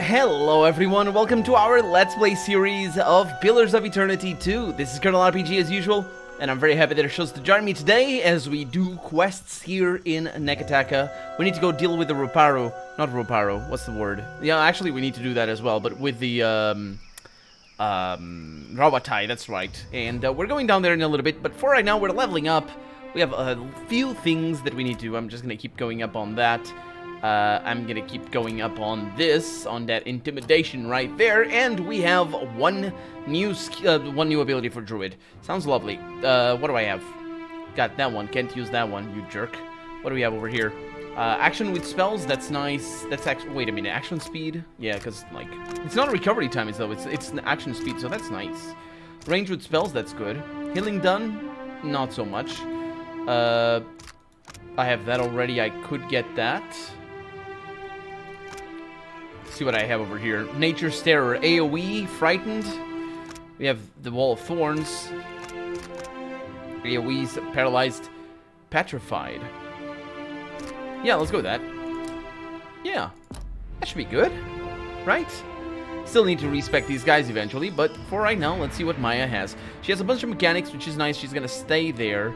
Hello everyone, welcome to our Let's Play series of Pillars of Eternity 2. This is Colonel RPG as usual, and I'm very happy that it chose to join me today as we do quests here in Nekataka. We need to go deal with the Roparo, what's the word? Yeah, actually we need to do that as well, but with the Rawatai, that's right. And we're going down there in a little bit, but for right now we're leveling up. We have a few things that we need to do. I'm just gonna keep going up on that. I'm gonna keep going up on this, on that intimidation right there, and we have one new ability for Druid. Sounds lovely. What do I have? Got that one. Can't use that one, you jerk. What do we have over here? Action with spells. That's nice. That's actually. Wait a minute. Action speed. Yeah, because like it's not a recovery time, though. It's an action speed, so that's nice. Range with spells. That's good. Healing done. Not so much. I have that already. I could get that. See what I have over here. Nature's Terror, AoE, Frightened. We have the Wall of Thorns. AoE's Paralyzed, Petrified. Yeah, let's go with that. Yeah, that should be good, right? Still need to respec these guys eventually, but for right now, let's see what Maya has. She has a bunch of mechanics, which is nice. She's gonna stay there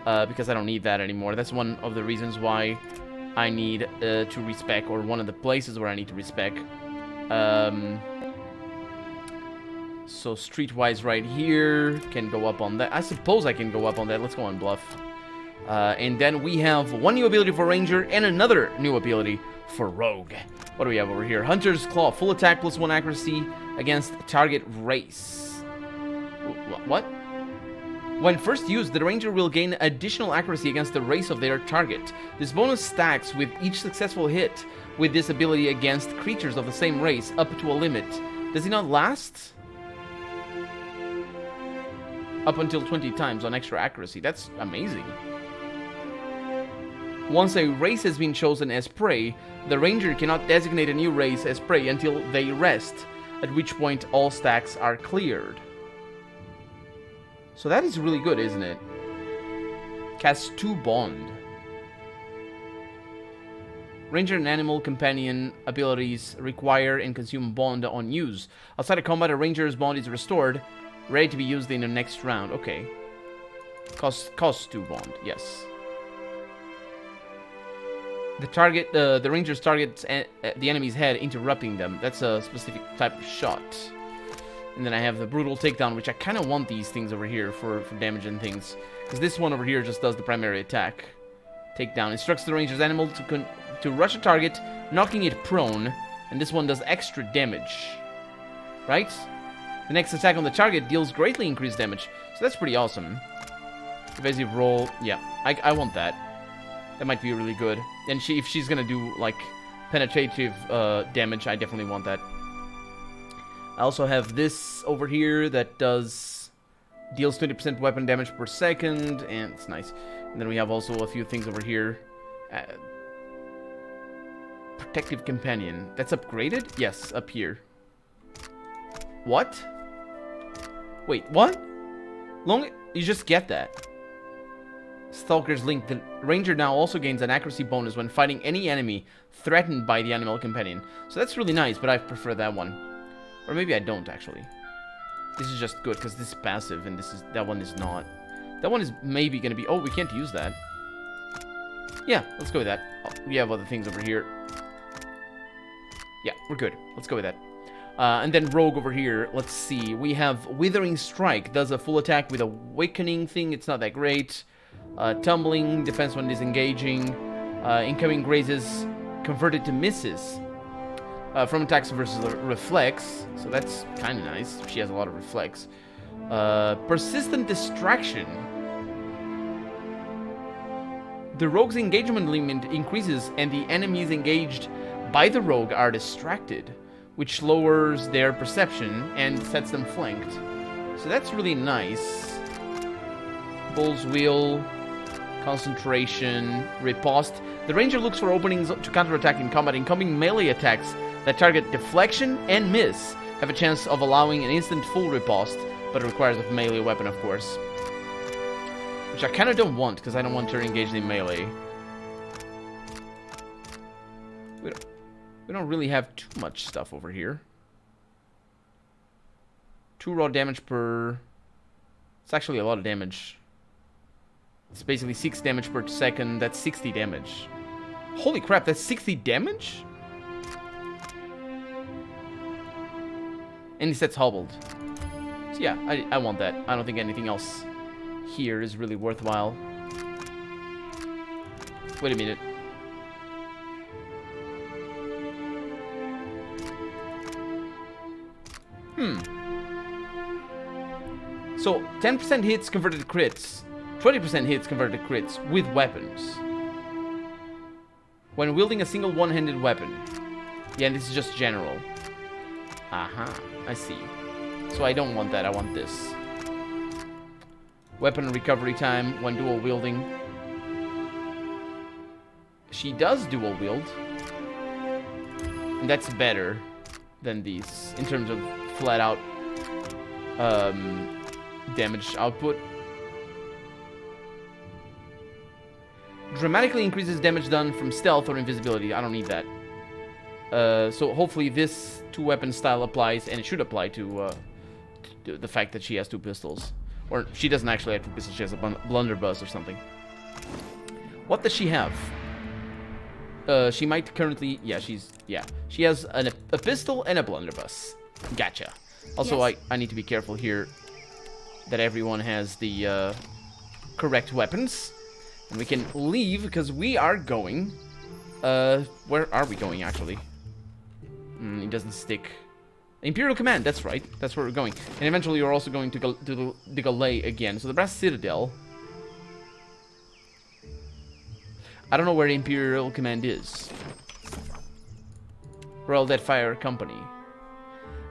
because I don't need that anymore. That's one of the reasons why I need to respec, or one of the places where I need to respec. So streetwise right here, can go up on that. I suppose I can go up on that. Let's go on Bluff. And then we have one new ability for Ranger and another new ability for Rogue. What do we have over here? Hunter's Claw, full attack plus 1 accuracy against target race. What? When first used, the Ranger will gain additional accuracy against the race of their target. This bonus stacks with each successful hit with this ability against creatures of the same race up to a limit. Does it not last? Up until 20 times on extra accuracy. That's amazing. Once a race has been chosen as prey, the Ranger cannot designate a new race as prey until they rest, at which point all stacks are cleared. So that is really good, isn't it? Cast 2 Bond. Ranger and Animal Companion abilities require and consume Bond on use. Outside of combat, a Ranger's Bond is restored, ready to be used in the next round. Okay. Costs 2 Bond, yes. The Ranger's targets the enemy's head, interrupting them. That's a specific type of shot. And then I have the Brutal Takedown, which I kind of want these things over here for damage and things. Because this one over here just does the primary attack. Takedown. Instructs the Ranger's animal to rush a target, knocking it prone. And this one does extra damage. Right? The next attack on the target deals greatly increased damage. So that's pretty awesome. Evasive roll. Yeah, I want that. That might be really good. And if she's going to do, like, penetrative damage, I definitely want that. I also have this over here that deals 20% weapon damage per second, and it's nice. And then we have also a few things over here. Protective Companion. That's upgraded? Yes, up here. What? Wait, what? You just get that. Stalker's Link. The Ranger now also gains an accuracy bonus when fighting any enemy threatened by the Animal Companion. So that's really nice, but I prefer that one. Or maybe I don't, actually. This is just good, because this is passive, and that one is not. That one is maybe going to be... Oh, we can't use that. Yeah, let's go with that. Oh, we have other things over here. Yeah, we're good. Let's go with that. And then Rogue over here, let's see. We have Withering Strike. Does a full attack with Awakening thing. It's not that great. Tumbling, defense when disengaging. Incoming grazes converted to misses. From attacks versus reflex, so that's kind of nice. She has a lot of reflex. Persistent Distraction. The Rogue's engagement limit increases, and the enemies engaged by the Rogue are distracted, which lowers their perception and sets them flanked. So that's really nice. Bull's Wheel, Concentration, Riposte. The Ranger looks for openings to counterattack in combat. Incoming melee attacks that target deflection and miss have a chance of allowing an instant full riposte, but it requires a melee weapon, of course. Which I kind of don't want, because I don't want her engaged in melee. We We don't really have too much stuff over here. 2 raw damage per... It's actually a lot of damage. It's basically 6 damage per second. That's 60 damage. Holy crap, that's 60 damage? And he sets hobbled. So yeah, I want that. I don't think anything else here is really worthwhile. Wait a minute. So 10% hits converted to crits. 20% hits converted to crits with weapons. When wielding a single one-handed weapon. Yeah, and this is just general. Aha, I see. So I don't want that, I want this. Weapon recovery time when dual wielding. She does dual wield. And that's better than these in terms of flat out damage output. Dramatically increases damage done from stealth or invisibility. I don't need that. So hopefully this 2-weapon style applies, and it should apply to the fact that she has 2 pistols. Or she doesn't actually have 2 pistols, she has a blunderbuss or something. What does she have? She might currently... Yeah, she has a pistol and a blunderbuss. Gotcha. Also, yes. I need to be careful here that everyone has the correct weapons. And we can leave, because we are going... where are we going, actually? It doesn't stick. Imperial Command, that's right. That's where we're going. And eventually we're also going to go to the Galay again. So the Brass Citadel. I don't know where the Imperial Command is. Royal Deadfire Company.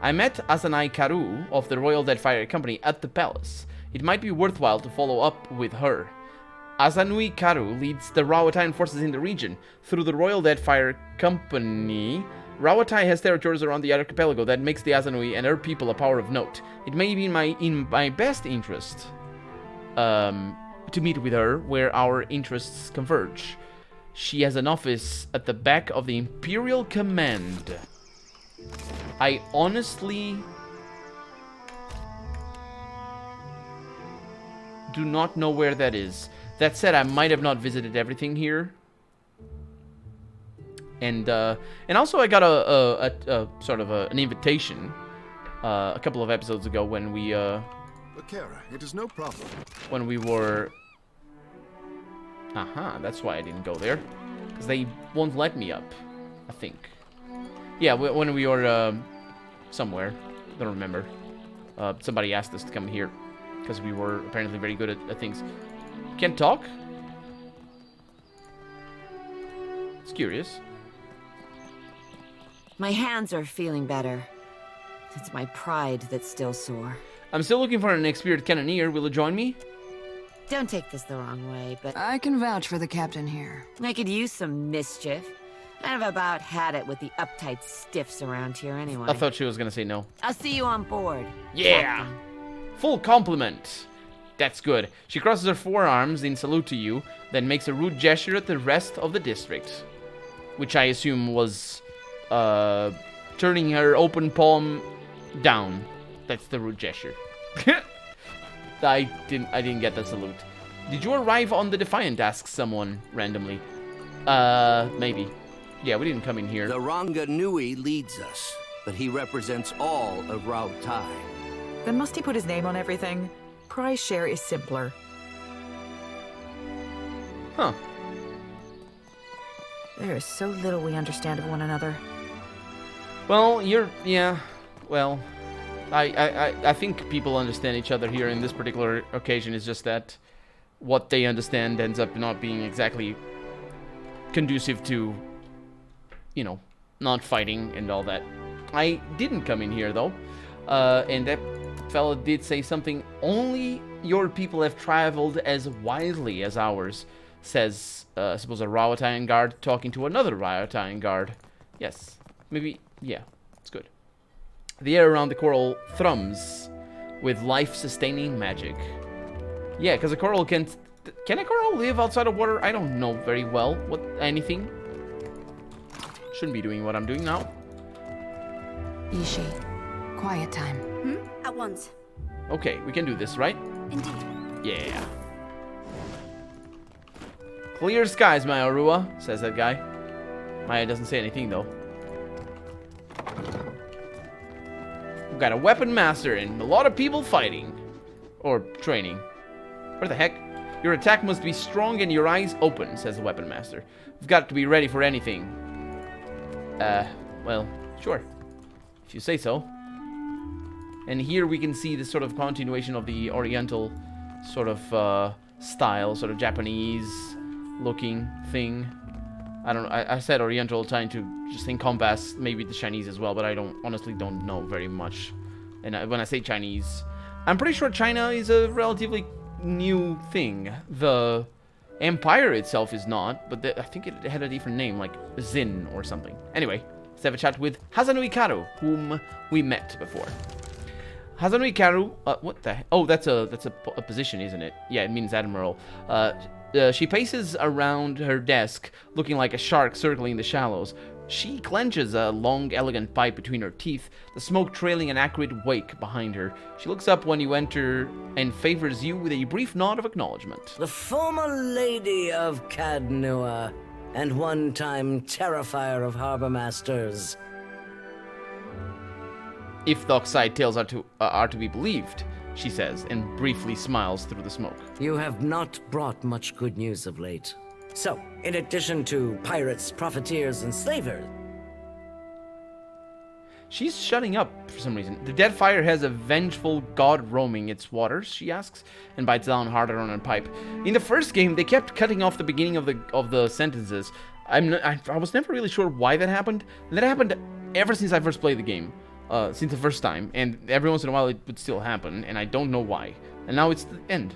I met Azanai Karu of the Royal Deadfire Company at the palace. It might be worthwhile to follow up with her. Azanui Karu leads the Rawatai forces in the region. Through the Royal Deadfire Company, Rawatai has territories around the archipelago that makes the Azanui and her people a power of note. It may be in my best interest to meet with her where our interests converge. She has an office at the back of the Imperial Command. I honestly do not know where that is. That said, I might have not visited everything here. And also I got a sort of an invitation a couple of episodes ago when we Kara, it is no problem. When we were that's why I didn't go there, because they won't let me up, I think. Yeah, when we were somewhere, I don't remember. Somebody asked us to come here because we were apparently very good at things. Can't talk? It's curious. My hands are feeling better. It's my pride that's still sore. I'm still looking for an experienced cannoneer. Will you join me? Don't take this the wrong way, but I can vouch for the captain here. I could use some mischief. I've about had it with the uptight stiffs around here anyway. I thought she was gonna say no. I'll see you on board. Yeah! Captain. Full compliment. That's good. She crosses her forearms in salute to you, then makes a rude gesture at the rest of the district. Which I assume was, turning her open palm down. That's the rude gesture. I didn't get the salute. Did you arrive on the Defiant? Asks someone randomly. Maybe. Yeah, we didn't come in here. The Ranga Nui leads us, but he represents all of Rawatai. Then must he put his name on everything? Prize share is simpler. Huh. There is so little we understand of one another. Well, well, I think people understand each other here in this particular occasion. Is just that what they understand ends up not being exactly conducive to, you know, not fighting and all that. I didn't come in here though, and that fella did say something. Only your people have traveled as widely as ours, says I suppose a Rawataian guard talking to another Rawataian guard. Yes, maybe, yeah, it's good. The air around the coral thrums with life-sustaining magic. Yeah, because a coral can a coral live outside of water? I don't know very well. Anything? Shouldn't be doing what I'm doing now. Ishi. Quiet time. At once. Okay, we can do this, right? Indeed. Yeah. Clear skies, Maya Rua, says that guy. Maya doesn't say anything, though. We've got a weapon master and a lot of people fighting. Or training. What the heck? Your attack must be strong and your eyes open, says the weapon master. We've got to be ready for anything. Well, sure. If you say so. And here we can see this sort of continuation of the Oriental sort of style, sort of Japanese looking thing. I don't know. I said Oriental trying to just encompass maybe the Chinese as well, but I honestly don't know very much. And when I say Chinese, I'm pretty sure China is a relatively new thing. The empire itself is not, but I think it had a different name, like Zin or something. Anyway, let's have a chat with Hazano Ikaru, whom we met before. Hazano Ikaru, what the heck? Oh, that's a position, isn't it? Yeah, it means admiral. She paces around her desk, looking like a shark circling the shallows. She clenches a long, elegant pipe between her teeth, the smoke trailing an acrid wake behind her. She looks up when you enter and favors you with a brief nod of acknowledgement. The former lady of Cadnua, and one-time terrifier of harbor masters. If the Oxide tales are to be believed, she says, and briefly smiles through the smoke. You have not brought much good news of late. So, in addition to pirates, profiteers, and slavers... She's shutting up for some reason. The Deadfire has a vengeful god roaming its waters, she asks, and bites down harder on her pipe. In the first game, they kept cutting off the beginning of the sentences. I was never really sure why that happened. That happened ever since I first played the game. Since the first time, and every once in a while it would still happen, and I don't know why. And now it's the end.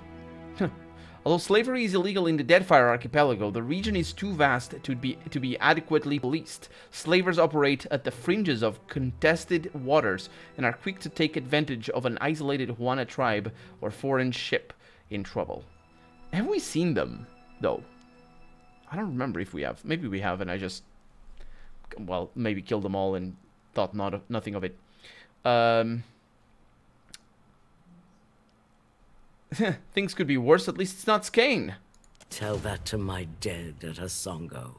Although slavery is illegal in the Deadfire archipelago, the region is too vast to be adequately policed. Slavers operate at the fringes of contested waters and are quick to take advantage of an isolated Huana tribe or foreign ship in trouble. Have we seen them, though? I don't remember if we have. Maybe we have, and I just, well, maybe killed them all and thought nothing of it. Things could be worse. At least it's not Skane. Tell that to my dead at Hasongo.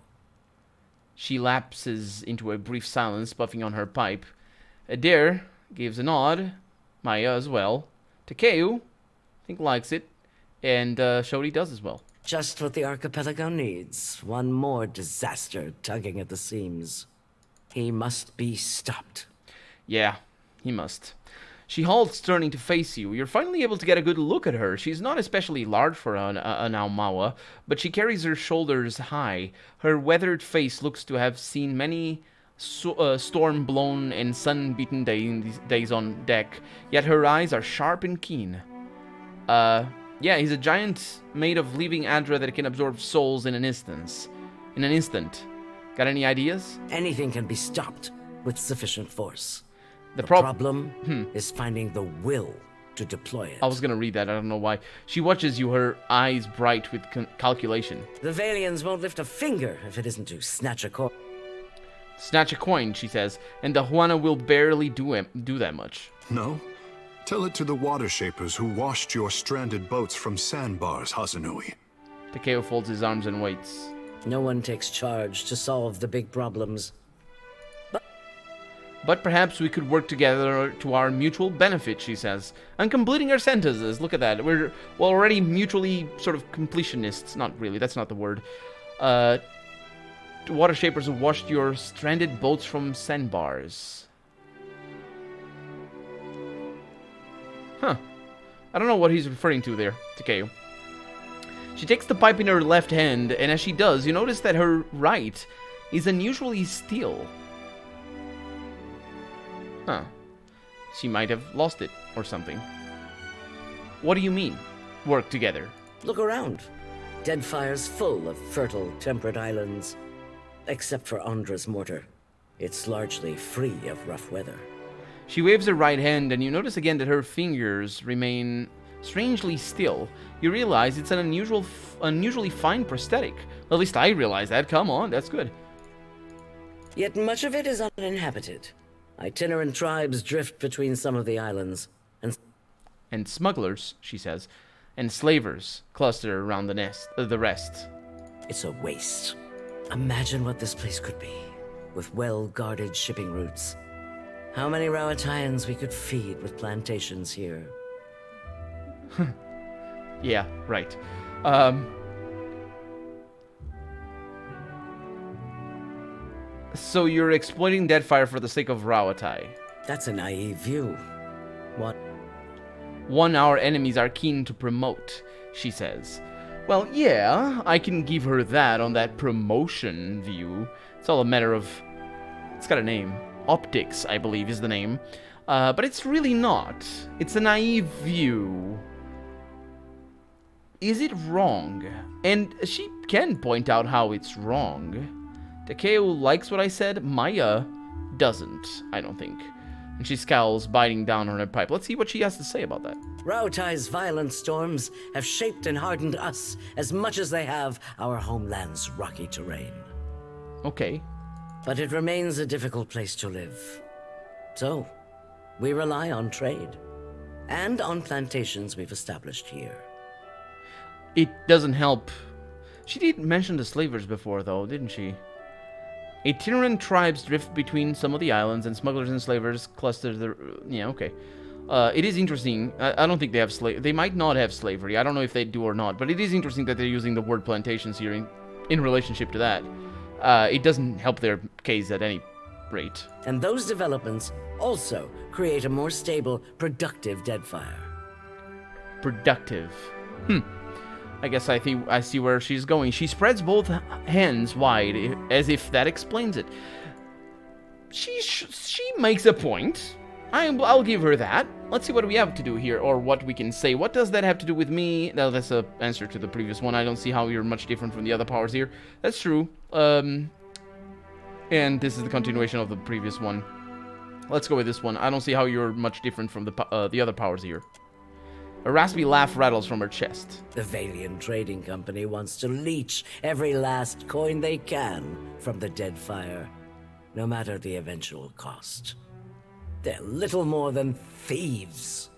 She lapses into a brief silence, puffing on her pipe. Adair gives a nod. Maya as well. Takeo, I think, likes it. And Shodi does as well. Just what the archipelago needs. One more disaster tugging at the seams. He must be stopped. Yeah, he must. She halts, turning to face you. You're finally able to get a good look at her. She's not especially large for an Aumaua, but she carries her shoulders high. Her weathered face looks to have seen many storm-blown and sun-beaten days on deck, yet her eyes are sharp and keen. Yeah, he's a giant made of living Adra that can absorb souls in an instant. Got any ideas? Anything can be stopped with sufficient force. The problem is finding the will to deploy it. I was gonna read that, I don't know why. She watches you, her eyes bright with calculation. The Valians won't lift a finger if it isn't to snatch a coin. Snatch a coin, she says, and the Huana will barely do that much. No? Tell it to the water shapers who washed your stranded boats from sandbars, Hazanui. Takeo folds his arms and waits. No one takes charge to solve the big problems. But perhaps we could work together to our mutual benefit, she says. I'm completing our sentences. Look at that. We're already mutually sort of completionists. Not really, that's not the word. Water shapers who washed your stranded boats from sandbars. Huh. I don't know what he's referring to there, Takeo. She takes the pipe in her left hand, and as she does, you notice that her right is unusually still. Huh. She might have lost it or something. What do you mean, work together? Look around. Deadfire's full of fertile, temperate islands. Except for Andra's mortar. It's largely free of rough weather. She waves her right hand, and you notice again that her fingers remain strangely still. You realize it's an unusually fine prosthetic. At least I realize that. Come on, that's good. Yet much of it is uninhabited. Itinerant tribes drift between some of the islands, And smugglers, she says, and slavers cluster around the rest. it's a waste. Imagine what this place could be, with well-guarded shipping routes. How many Rawatayans we could feed with plantations here. Yeah, right. So you're exploiting Deadfire for the sake of Rawatai. That's a naive view. What? One our enemies are keen to promote, she says. Well, yeah, I can give her that on that promotion view. It's all a matter of... It's got a name. Optics, I believe, is the name. But it's really not. It's a naive view. Is it wrong? And she can point out how it's wrong. Takeo likes what I said. Maya doesn't, I don't think. And she scowls, biting down on her pipe. Let's see what she has to say about that. Raotai's violent storms have shaped and hardened us as much as they have our homeland's rocky terrain. Okay. But it remains a difficult place to live. So, we rely on trade. And on plantations we've established here. It doesn't help. She did mention the slavers before, though, didn't she? Itinerant tribes drift between some of the islands, and smugglers and slavers cluster the... Yeah, okay. It is interesting. I don't think they have They might not have slavery. I don't know if they do or not, but it is interesting that they're using the word plantations here in relationship to that. It doesn't help their case at any rate. And those developments also create a more stable, productive Deadfire. Productive. I guess I see where she's going. She spreads both hands wide, as if that explains it. She makes a point. I'll give her that. Let's see what we have to do here, or what we can say. What does that have to do with me? No, that's an answer to the previous one. I don't see how you're much different from the other powers here. That's true. And this is the continuation of the previous one. Let's go with this one. I don't see how you're much different from the other powers here. A raspy laugh rattles from her chest. The Valiant Trading Company wants to leech every last coin they can from the Deadfire, no matter the eventual cost. They're little more than thieves.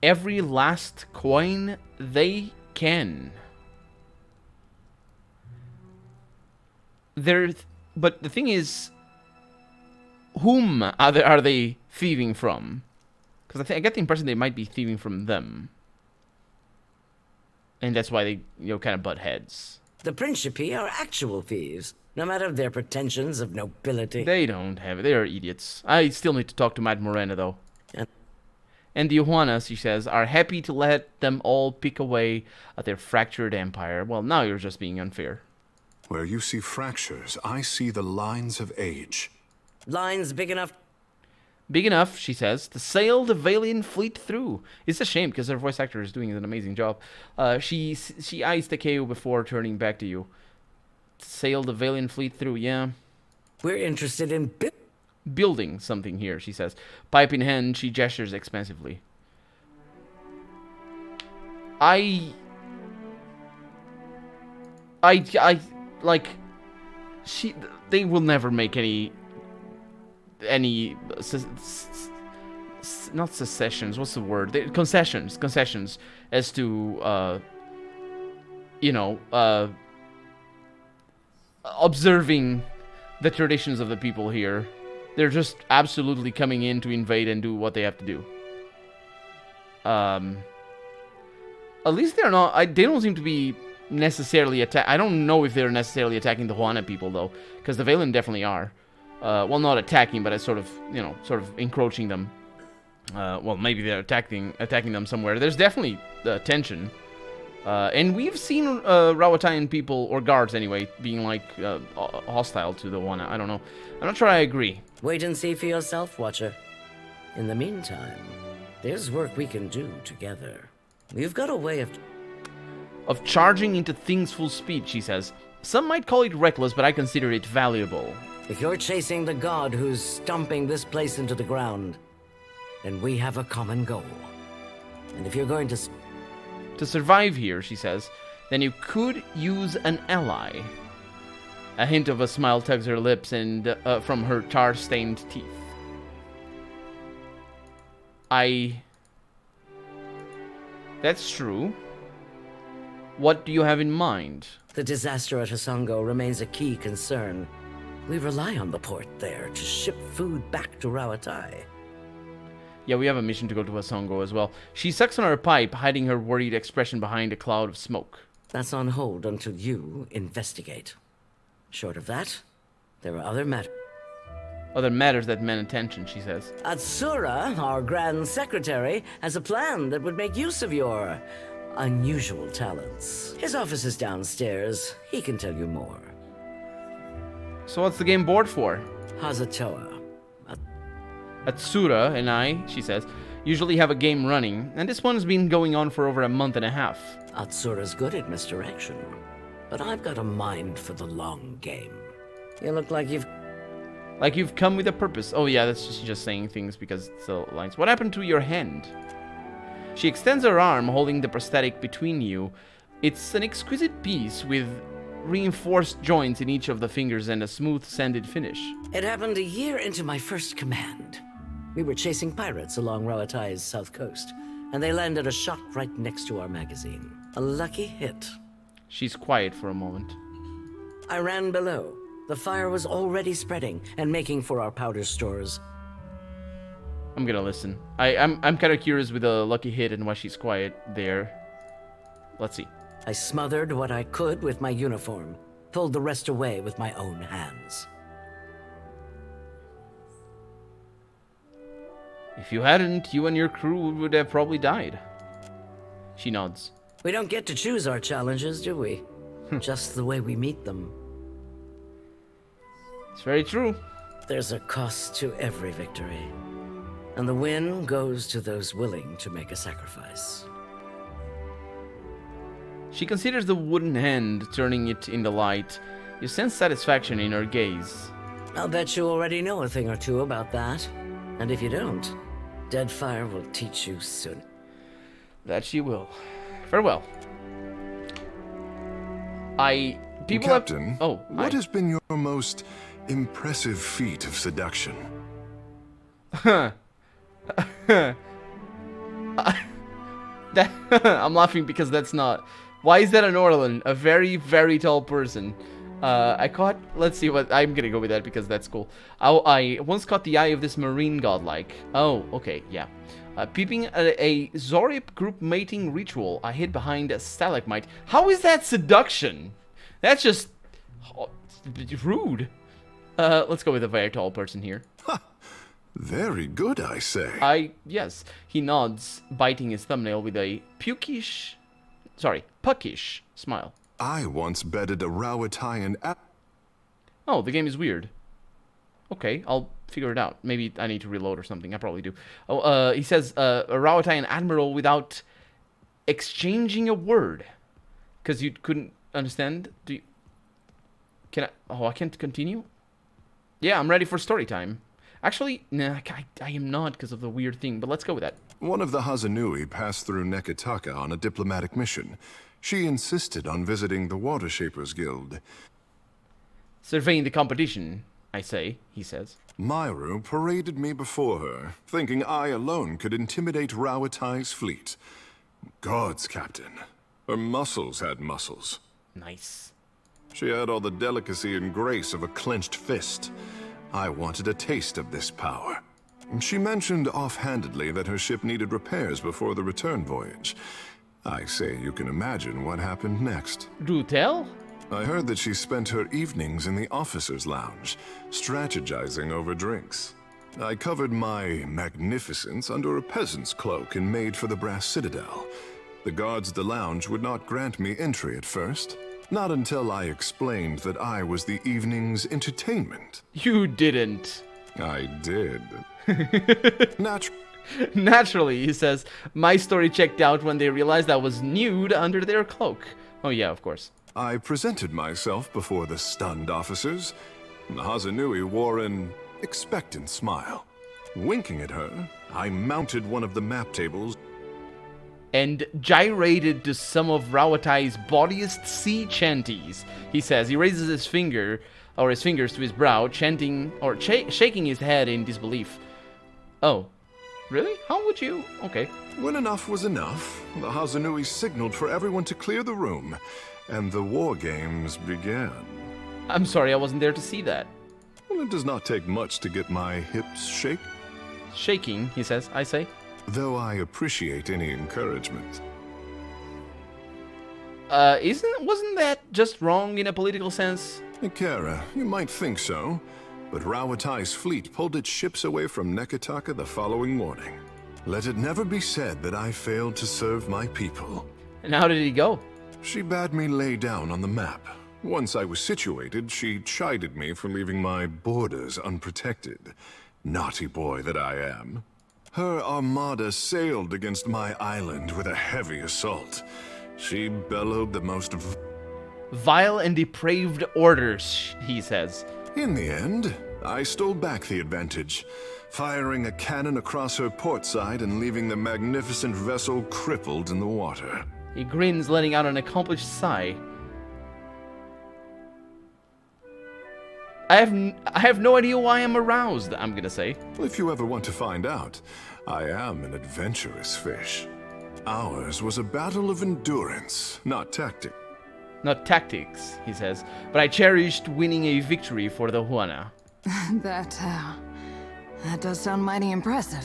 Every last coin they can. But the thing is, whom are they thieving from? Because I get the impression they might be thieving from them. And that's why they, kind of butt heads. The Principi are actual thieves, no matter their pretensions of nobility. They don't have it. They are idiots. I still need to talk to Matt Morena, though. And the Ojuanas, she says, are happy to let them all pick away at their fractured empire. Well, now you're just being unfair. Where you see fractures, I see the lines of age. Lines big enough... Big enough, she says, to sail the Valiant fleet through. It's a shame, because her voice actor is doing an amazing job. She eyes Takeo before turning back to you. Sail the Valiant fleet through, yeah. We're interested in... building something here, she says. Pipe in hand, she gestures expansively. They will never make any not secessions, what's the word? Concessions as to, observing the traditions of the people here. They're just absolutely coming in to invade and do what they have to do. At least they're not... they don't seem to be necessarily I don't know if they're necessarily attacking the Juana people, though. Because the Valen definitely are. Well, not attacking, but it's sort of encroaching them. Well, maybe they're attacking them somewhere. There's definitely tension. And we've seen Rawatayan people, or guards anyway, being hostile to the Juana. I don't know. I'm not sure I agree. Wait and see for yourself, Watcher. In the meantime, there's work we can do together. We've got a way of charging into things full speed, she says. Some might call it reckless, but I consider it valuable. If you're chasing the god who's stomping this place into the ground, then we have a common goal. And if you're going to survive here, she says, then you could use an ally. A hint of a smile tugs her lips and from her tar-stained teeth. That's true. What do you have in mind? The disaster at Hasongo remains a key concern. We rely on the port there to ship food back to Rawatai. Yeah, we have a mission to go to Hasongo as well. She sucks on her pipe, hiding her worried expression behind a cloud of smoke. That's on hold until you investigate. Short of that, there are other matters. Other matters that meant attention, she says. Atsura, our Grand Secretary, has a plan that would make use of your unusual talents. His office is downstairs. He can tell you more. So what's the game board for? Hazatoa. Atsura and I, she says, usually have a game running, and this one's been going on for over a month and a half. Atsura's good at misdirection, but I've got a mind for the long game. You look like you've... Like you've come with a purpose. Oh yeah, that's just saying things because it's the lines. What happened to your hand? She extends her arm, holding the prosthetic between you. It's an exquisite piece with reinforced joints in each of the fingers and a smooth, sanded finish. It happened a year into my first command. We were chasing pirates along Rawatai's south coast, and they landed a shot right next to our magazine. A lucky hit. She's quiet for a moment. I ran below. The fire was already spreading and making for our powder stores. I'm gonna listen. I'm kind of curious with the lucky hit and why she's quiet there. Let's see. I smothered what I could with my uniform, pulled the rest away with my own hands. If you hadn't, you and your crew would have probably died. She nods. We don't get to choose our challenges, do we? Just the way we meet them. It's very true. There's a cost to every victory, and the win goes to those willing to make a sacrifice. She considers the wooden hand, turning it in the light. You sense satisfaction in her gaze. I'll bet you already know a thing or two about that. And if you don't, Deadfire will teach you soon. That she will. Farewell. Captain, what hi. has been your most impressive feat of seduction? I'm laughing because that's not. Why is that an Orlan? A very, very tall person. I caught. Let's see what. I'm gonna go with that because that's cool. I once caught the eye of this marine godlike. Oh, okay, yeah. Peeping at a Zorip group mating ritual, I hid behind a stalagmite. How is that seduction? That's just rude. Let's go with a very tall person here. Very good, I say. Yes. He nods, biting his thumbnail with a puckish smile. I once bedded a Rawataian Oh, the game is weird. Okay, I'll figure it out. Maybe I need to reload or something. I probably do. Oh, he says a Rawataian admiral without exchanging a word. Because you couldn't understand? Can I... Oh, I can't continue? Yeah, I'm ready for story time. Actually, nah, I am not because of the weird thing, but let's go with that. One of the Hazanui passed through Nekataka on a diplomatic mission. She insisted on visiting the Water Shapers Guild. Surveying the competition, I say, he says. Myru paraded me before her, thinking I alone could intimidate Rawatai's fleet. Gods, Captain. Her muscles had muscles. Nice. She had all the delicacy and grace of a clenched fist. I wanted a taste of this power. She mentioned offhandedly that her ship needed repairs before the return voyage. I say you can imagine what happened next. Do tell? I heard that she spent her evenings in the officers' lounge, strategizing over drinks. I covered my magnificence under a peasant's cloak and made for the brass citadel. The guards of the lounge would not grant me entry at first. Not until I explained that I was the evening's entertainment. You didn't. I did. Naturally, he says, my story checked out when they realized I was nude under their cloak. Oh yeah, of course. I presented myself before the stunned officers. The Hazanui wore an expectant smile. Winking at her, I mounted one of the map tables. and gyrated to some of Rawatai's bawdiest sea chanties. He says he raises his finger, or his fingers to his brow, chanting, or shaking his head in disbelief. Oh, really? How would you? Okay. When enough was enough, the Hazanui signaled for everyone to clear the room, and the war games began. I'm sorry, I wasn't there to see that. Well, it does not take much to get my hips shake, Shaking, he says, I say. though I appreciate any encouragement. Wasn't that just wrong in a political sense? Ikara, you might think so, but Rawatai's fleet pulled its ships away from Nekataka the following morning. Let it never be said that I failed to serve my people. And how did he go? She bade me lay down on the map. Once I was situated, she chided me for leaving my borders unprotected. Naughty boy that I am. Her armada sailed against my island with a heavy assault. She bellowed the most Vile and depraved orders, he says. In the end, I stole back the advantage, firing a cannon across her port side and leaving the magnificent vessel crippled in the water. He grins, letting out an accomplished sigh. I have no idea why I'm aroused, I'm gonna say. If you ever want to find out, I am an adventurous fish. Ours was a battle of endurance, not tactic. Not tactics, he says, but I cherished winning a victory for the Huana. That does sound mighty impressive.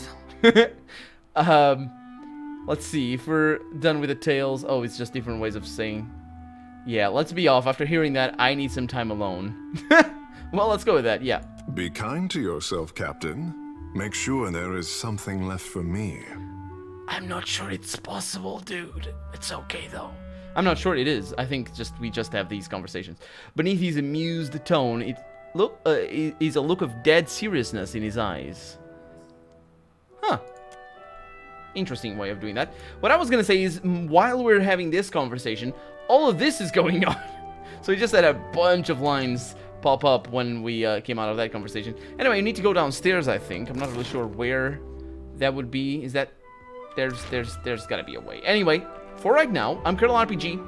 Let's see, if we're done with the tales. Oh, it's just different ways of saying. Yeah, let's be off. After hearing that, I need some time alone. Well, let's go with that, yeah. Be kind to yourself, Captain. Make sure there is something left for me. I'm not sure it's possible, dude. It's okay, though. I'm not sure it is. I think we just have these conversations. Beneath his amused tone, is a look of dead seriousness in his eyes. Huh. Interesting way of doing that. What I was gonna say is, while we're having this conversation, all of this is going on. So he just had a bunch of lines pop up when we came out of that conversation. Anyway, you need to go downstairs, I think. I'm not really sure where that would be. Is that... There's gotta be a way. Anyway, for right now, I'm Colonel RPG.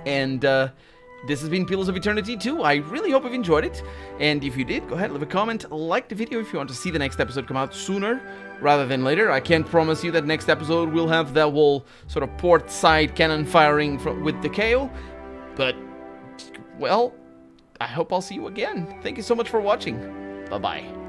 And this has been Pillars of Eternity 2. I really hope you've enjoyed it. And if you did, go ahead, leave a comment, like the video if you want to see the next episode come out sooner rather than later. I can't promise you that next episode will have that whole sort of port side cannon firing with the KO. But, well, I hope I'll see you again. Thank you so much for watching. Bye-bye.